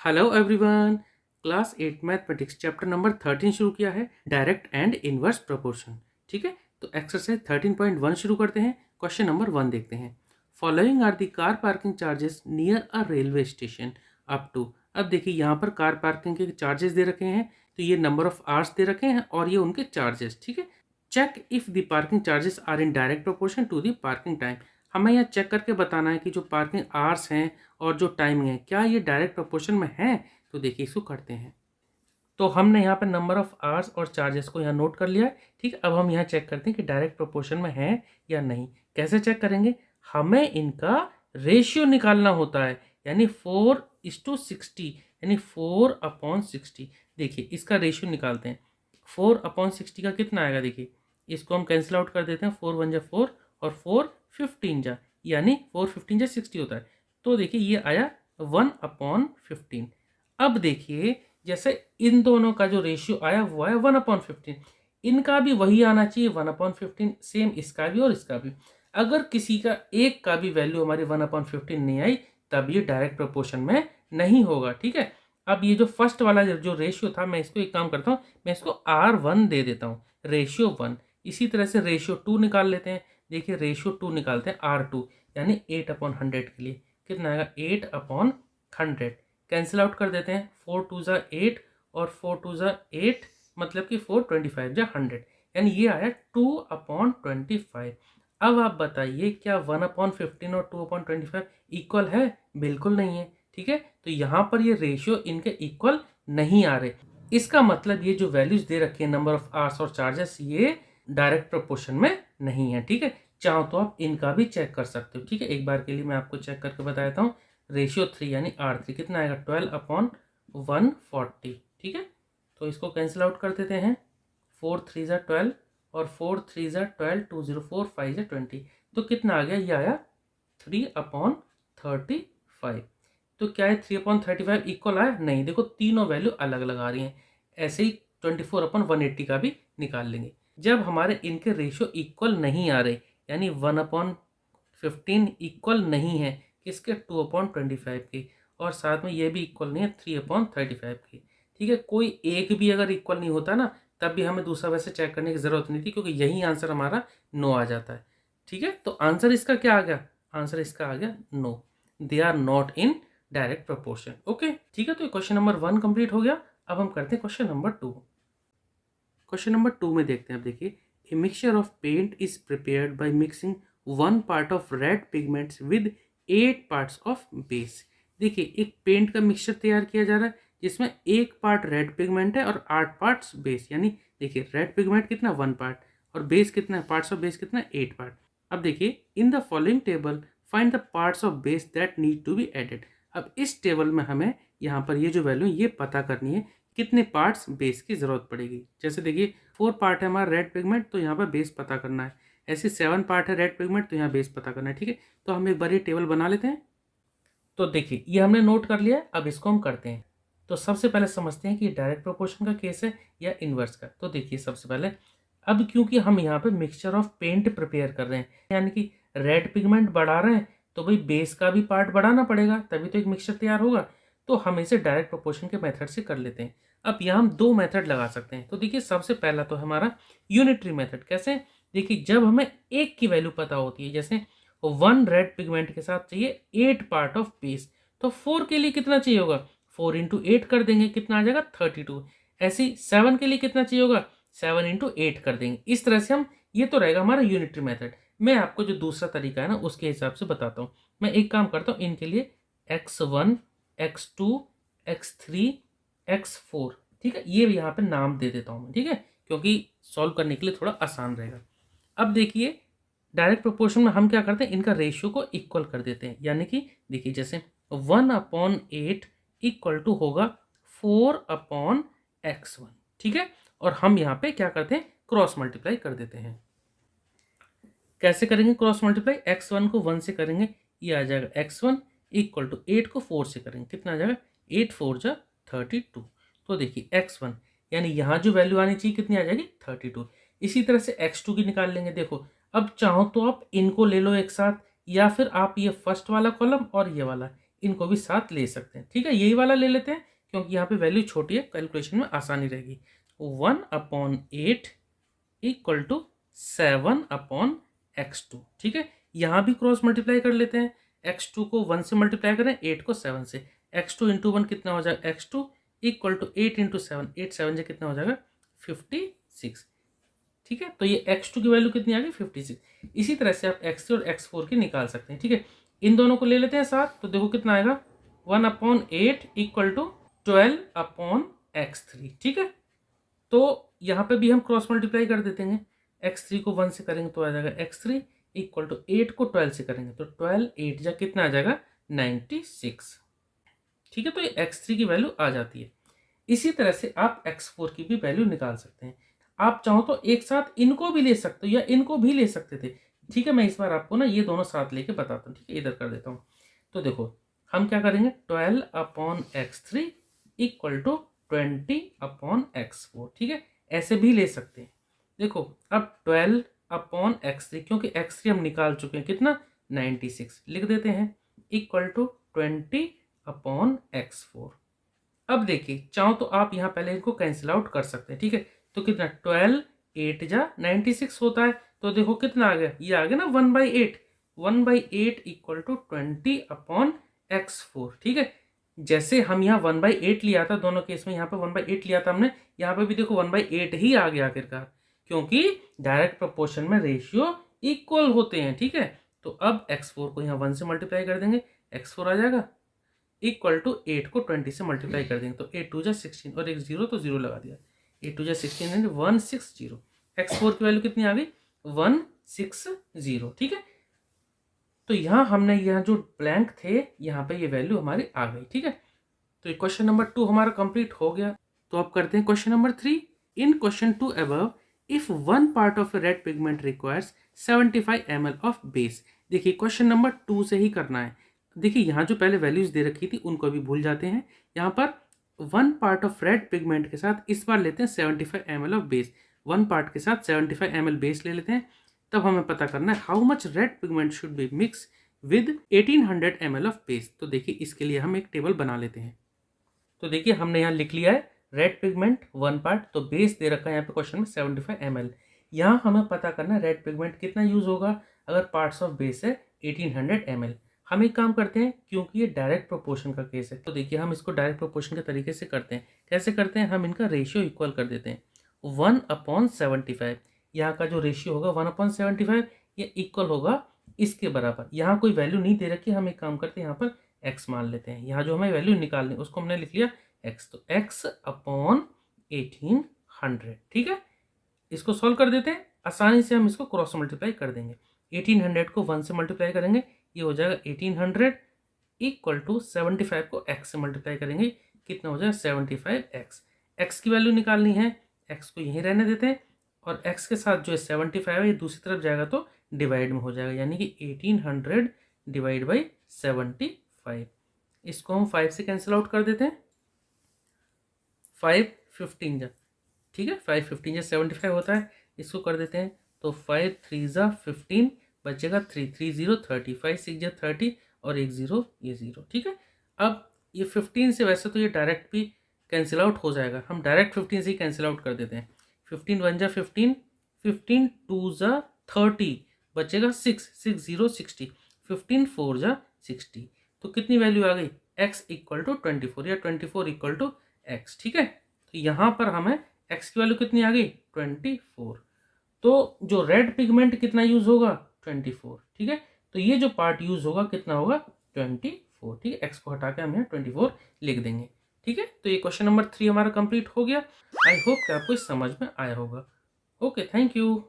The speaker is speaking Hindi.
Hello everyone. Class 8 mathematics chapter number 13 शुरू किया है, डायरेक्ट एंड इनवर्स प्रोपोर्शन। ठीक है, तो एक्सरसाइज 13.1 शुरू करते हैं। क्वेश्चन नंबर 1 देखते हैं। Following are the car parking charges near a railway station up to. अब देखिए यहाँ पर कार पार्किंग के चार्जेस दे रखे हैं, तो ये नंबर ऑफ आवर्स दे रखे हैं और ये उनके चार्जेस। ठीक है, check if the parking charges are in direct proportion to the parking time. हमें यहाँ चेक करके बताना है कि जो पार्किंग आवर्स हैं और जो टाइमिंग है क्या ये डायरेक्ट प्रोपोर्शन में है। तो देखिए इसको करते हैं। तो हमने यहाँ पर नंबर ऑफ आवर्स और चार्जेस को यहाँ नोट कर लिया है। ठीक, अब हम यहाँ चेक करते हैं कि डायरेक्ट प्रोपोर्शन में है या नहीं। कैसे चेक करेंगे? हमें इनका रेशियो निकालना होता है, यानी 4:60, यानी 4/60। देखिए इसका रेशियो निकालते हैं। 4/60 का कितना आएगा? देखिए इसको हम कैंसिल आउट कर देते हैं। 4 1 जा 4 और 4 15 जा, यानी 4 15 जा 60 होता है। तो देखिए ये आया 1/15। अब देखिए जैसे इन दोनों का जो रेशियो आया वो आया 1/15, इनका भी वही आना चाहिए 1/15, सेम इसका भी और इसका भी। अगर किसी का एक का भी वैल्यू हमारी 1/15 नहीं आई तब ये डायरेक्ट प्रोपोर्शन में नहीं होगा। ठीक है, अब ये जो फर्स्ट वाला जो रेशियो था, मैं इसको एक काम करता हूँ, मैं इसको R1 दे देता हूँ, रेशियो 1। इसी तरह से रेशियो 2 निकाल लेते हैं। देखिए रेशियो 2 निकालते हैं R2, यानी 8/100 के लिए कितना आएगा? 8/100। कैंसिल आउट कर देते हैं। 4 2 जा 8 और 4 2 जा 8, मतलब कि 4 25 जा 100, यानी ये आया 2/25। अब आप बताइए क्या 1/15 और 2/25 इक्वल है? बिल्कुल नहीं है। ठीक है, तो यहाँ पर ये रेशियो इनके इक्वल नहीं आ रहे। इसका मतलब ये जो वैल्यूज दे रखी है नंबर ऑफ आवर्स और चार्जेस, ये डायरेक्ट प्रोपोर्शन में नहीं है। ठीक है, चाहो तो आप इनका भी चेक कर सकते हो। ठीक है, एक बार के लिए मैं आपको चेक करके बता देता हूँ। रेशियो 3 यानी R3 कितना आएगा? 12/140। ठीक है, तो इसको कैंसिल आउट कर देते हैं। 4 3 जा 12 और 4 3 जा 12, 2 0 4 5 जा 20, तो कितना आ गया? ये आया 3/35। तो क्या है 3/35 इक्वल आया? नहीं, देखो तीनों वैल्यू अलग अलग आ रही हैं। ऐसे ही 24/180 का भी निकाल लेंगे। जब हमारे इनके रेशियो इक्वल नहीं आ रहे, यानी 1/15 इक्वल नहीं है किसके? 2/25 के, और साथ में ये भी इक्वल नहीं है 3/35 के। ठीक है, कोई एक भी अगर इक्वल नहीं होता ना, तब भी हमें दूसरा वैसे चेक करने की जरूरत नहीं थी, क्योंकि यही आंसर हमारा नो आ जाता है। ठीक है, तो आंसर इसका क्या आ गया? आंसर इसका आ गया no, they are not in direct proportion. Okay, ठीक है, तो क्वेश्चन नंबर 1 कंप्लीट हो गया। अब हम करते हैं क्वेश्चन नंबर 2। क्वेश्चन नंबर 2 में देखते हैं। अब देखिए, a mixture of paint is prepared by mixing 1 part of red pigments with 8 parts of base. देखिए एक पेंट का मिक्सचर तैयार किया जा रहा है जिसमें 1 पार्ट रेड पिगमेंट है और 8 पार्ट्स बेस, यानी देखिए रेड पिगमेंट कितना? 1 पार्ट, और बेस कितना है? पार्ट्स ऑफ बेस कितना? 8 पार्ट। अब देखिए in the following table find the parts of base that need to be added. अब इस टेबल में हमें यहाँ पर ये जो वैल्यू ये पता करनी है कितने पार्ट्स बेस की जरूरत पड़ेगी। जैसे देखिए 4 पार्ट है हमारा रेड पिगमेंट, तो यहाँ पर बेस पता करना है। ऐसे 7 पार्ट है रेड पिगमेंट, तो यहाँ बेस पता करना है। ठीक है, तो हम एक बार ये टेबल बना लेते हैं। तो देखिए ये हमने नोट कर लिया है, अब इसको हम करते हैं। तो सबसे पहले समझते हैं कि डायरेक्ट प्रोपोर्शन का केस है या इनवर्स का। तो देखिए सबसे पहले, अब क्योंकि हम यहाँ पे मिक्सचर ऑफ पेंट प्रिपेयर कर रहे हैं, यानी कि रेड पिगमेंट बढ़ा रहे हैं, तो भाई बेस का भी पार्ट बढ़ाना पड़ेगा, तभी तो एक मिक्सचर तैयार होगा। तो हम इसे डायरेक्ट प्रोपोर्शन के मेथड से कर लेते हैं। अब यहाँ हम 2 मेथड लगा सकते हैं। तो देखिए सबसे पहला तो हमारा यूनिटरी मेथड। कैसे? देखिए जब हमें एक की वैल्यू पता होती है, जैसे 1 रेड पिगमेंट के साथ चाहिए 8 पार्ट ऑफ बेस, तो 4 के लिए कितना चाहिए होगा? 4 × 8 कर देंगे, कितना आ जाएगा? 32। ऐसे ही 7 के लिए कितना चाहिए होगा? 7 × 8 कर देंगे। इस तरह से हम, ये तो रहेगा हमारा यूनिटरी मेथड। मैं आपको जो दूसरा तरीका है ना उसके हिसाब से बताता हूँ। मैं एक काम करता हूँ, इनके लिए x1 x2 x3 x4, ठीक है, ये यहाँ पे नाम दे देता हूँ मैं। ठीक है, क्योंकि सॉल्व करने के लिए थोड़ा आसान रहेगा। अब देखिए डायरेक्ट प्रोपोर्शन में हम क्या करते हैं, इनका रेशियो को इक्वल कर देते हैं। यानी कि देखिए जैसे 1/8 इक्वल टू होगा 4/x1। ठीक है, और हम यहाँ पे क्या करते हैं? क्रॉस मल्टीप्लाई कर देते हैं। कैसे करेंगे क्रॉस मल्टीप्लाई? x1 को 1 से करेंगे, ये आ जाएगा x1 इक्वल टू 8 को 4 से करेंगे, कितना आ जाएगा? 8 4 जा 32। तो देखिए x1 यानी यहाँ जो वैल्यू आनी चाहिए कितनी आ जाएगी? 32। इसी तरह से x2 की निकाल लेंगे। देखो अब चाहो तो आप इनको ले लो एक साथ, या फिर आप ये फर्स्ट वाला कॉलम और ये वाला, इनको भी साथ ले सकते हैं। ठीक है, यही वाला ले लेते हैं क्योंकि यहाँ पे वैल्यू छोटी है, कैलकुलेशन में आसानी रहेगी। 1/8 इक्वल टू 7/x2। ठीक है, यहाँ भी क्रॉस मल्टीप्लाई कर लेते हैं। x2 को 1 से मल्टीप्लाई करें, 8 को 7 से। x2 इंटू 1 कितना हो जाएगा, x2 इक्वल टू 8 इंटू 7, 8 7 से कितना हो जाएगा 56। ठीक है, तो ये x2 की वैल्यू कितनी आ गई 56। इसी तरह से आप x3 और x4 की निकाल सकते हैं। ठीक है, इन दोनों को ले लेते हैं साथ, तो देखो कितना आएगा 1/8 इक्वल टू 12/x3। ठीक है, तो यहाँ पे भी हम क्रॉस मल्टीप्लाई कर देते हैं। x3 को 1 से करेंगे तो आ जाएगा x3 इक्वल टू 8 को 12 से करेंगे तो 12 8 जा कितना आ जाएगा 96। ठीक है, तो ये x3 की वैल्यू आ जाती है। इसी तरह से आप x4 की भी वैल्यू निकाल सकते हैं। आप चाहो तो एक साथ इनको भी ले सकते हो या इनको भी ले सकते थे। ठीक है, मैं इस बार आपको ना ये दोनों साथ लेके बताता हूँ। ठीक है, इधर कर देता हूँ। तो देखो हम क्या करेंगे, 12/x3 इक्वल टू 20/x4। ठीक है, ऐसे भी ले सकते हैं। देखो अब 12/x3, क्योंकि x3 हम निकाल चुके हैं कितना 96, लिख देते हैं इक्वल टू 20/x4। अब देखिए चाहो तो आप यहाँ पहले इनको कैंसिल आउट कर सकते हैं। ठीक है, तो कितना 12 8 जा 96 होता है। तो देखो कितना आ गया, ये आ गया ना 1/8। 1/8 इक्वल टू 20/x4। ठीक है, जैसे हम यहाँ 1/8 लिया था, दोनों केस में यहाँ पे 1/8 लिया था हमने, यहाँ पे भी देखो 1/8 ही आ गया आखिरकार, क्योंकि डायरेक्ट प्रोपोर्शन में रेशियो इक्वल होते हैं। ठीक है, तो अब x4 को यहाँ 1 से मल्टीप्लाई कर देंगे, x4 आ जाएगा इक्वल टू 8 को 20 से मल्टीप्लाई कर देंगे तो 8 2 जा 16 और एक जीरो तो जीरो लगा दिया, 8 2 जा 16 यानी 160। x4 की वैल्यू कितनी आ गई 160। ठीक है, तो यहाँ हमने यहाँ जो ब्लैंक थे यहाँ पे ये वैल्यू हमारी आ गई। ठीक है, तो क्वेश्चन नंबर 2 हमारा कंप्लीट हो गया। तो अब करते हैं question number 3। In question 2 above if one part of red pigment requires 75 ml of base. देखिए क्वेश्चन नंबर 2 से ही करना है। देखिए यहाँ जो पहले वैल्यूज दे रखी थी उनको भी भूल जाते हैं। यहाँ पर one part of red pigment के साथ इस बार लेते हैं 75 ml of base. One part के साथ 75 ml बेस ले लेते हैं। तब हमें पता करना है how much red pigment should be mix with 1800 ml of base. तो देखिए इसके लिए हम एक टेबल बना लेते हैं। तो देखिए हमने यहाँ लिख लिया है रेड पिगमेंट वन पार्ट, तो बेस दे रखा है यहाँ पे क्वेश्चन में 75 ml। यहाँ हमें पता करना है रेड पिगमेंट कितना यूज होगा अगर पार्ट्स ऑफ बेस है 1800 ml। हम एक काम करते हैं, क्योंकि ये डायरेक्ट प्रोपोर्शन का केस है, तो देखिए हम इसको डायरेक्ट प्रोपोर्शन के तरीके से करते हैं। कैसे करते हैं, हम इनका रेशियो इक्वल कर देते हैं 1/75। यहाँ का जो रेशियो होगा 1/75 ये इक्वल होगा इसके बराबर। यहाँ कोई वैल्यू नहीं दे रखी, हम एक काम करते हैं यहाँ पर x मान लेते हैं। यहाँ जो हमें वैल्यू निकालनी है उसको हमने लिख लिया x, तो x/1800। ठीक है, इसको सॉल्व कर देते हैं। आसानी से हम इसको क्रॉस मल्टीप्लाई कर देंगे। 1800 को 1 से मल्टीप्लाई करेंगे, ये हो जाएगा 1800 इक्वल टू 75 को x से मल्टीप्लाई करेंगे, कितना हो जाएगा 75x। x की वैल्यू निकालनी है, x को यहीं रहने देते हैं और x के साथ जो है 75 है ये दूसरी तरफ जाएगा तो डिवाइड में हो जाएगा, यानी कि 1800 डिवाइड बाई 75। इसको हम 5 से कैंसिल आउट कर देते हैं। 5 15 जा, ठीक है, 5 15 जा 75 होता है, इसको कर देते हैं तो 5 3 जा 15 बचेगा 3 3 0 30, 5 6 जा 30 और एक जीरो ये जीरो। ठीक है, अब ये 15 से वैसे तो ये डायरेक्ट भी कैंसिल आउट हो जाएगा, हम डायरेक्ट 15 से ही कैंसिल आउट कर देते हैं। 15 1 जा 15, 15 2 जा 30 बचेगा 6 6 0 60, 15 4 जा 60। तो कितनी वैल्यू आ गई x इक्वल टू 24 या 24 इक्वल टू x। ठीक है, तो यहाँ पर हमें x की वैल्यू कितनी आ गई 24। तो जो रेड पिगमेंट कितना यूज होगा 24। ठीक है, तो ये जो पार्ट यूज होगा कितना होगा 24। ठीक है, x को हटा के हम यहाँ 24 लिख देंगे। ठीक है, तो ये क्वेश्चन नंबर 3 हमारा कंप्लीट हो गया। आई होप कि आपको समझ में आया होगा। Okay, thank you.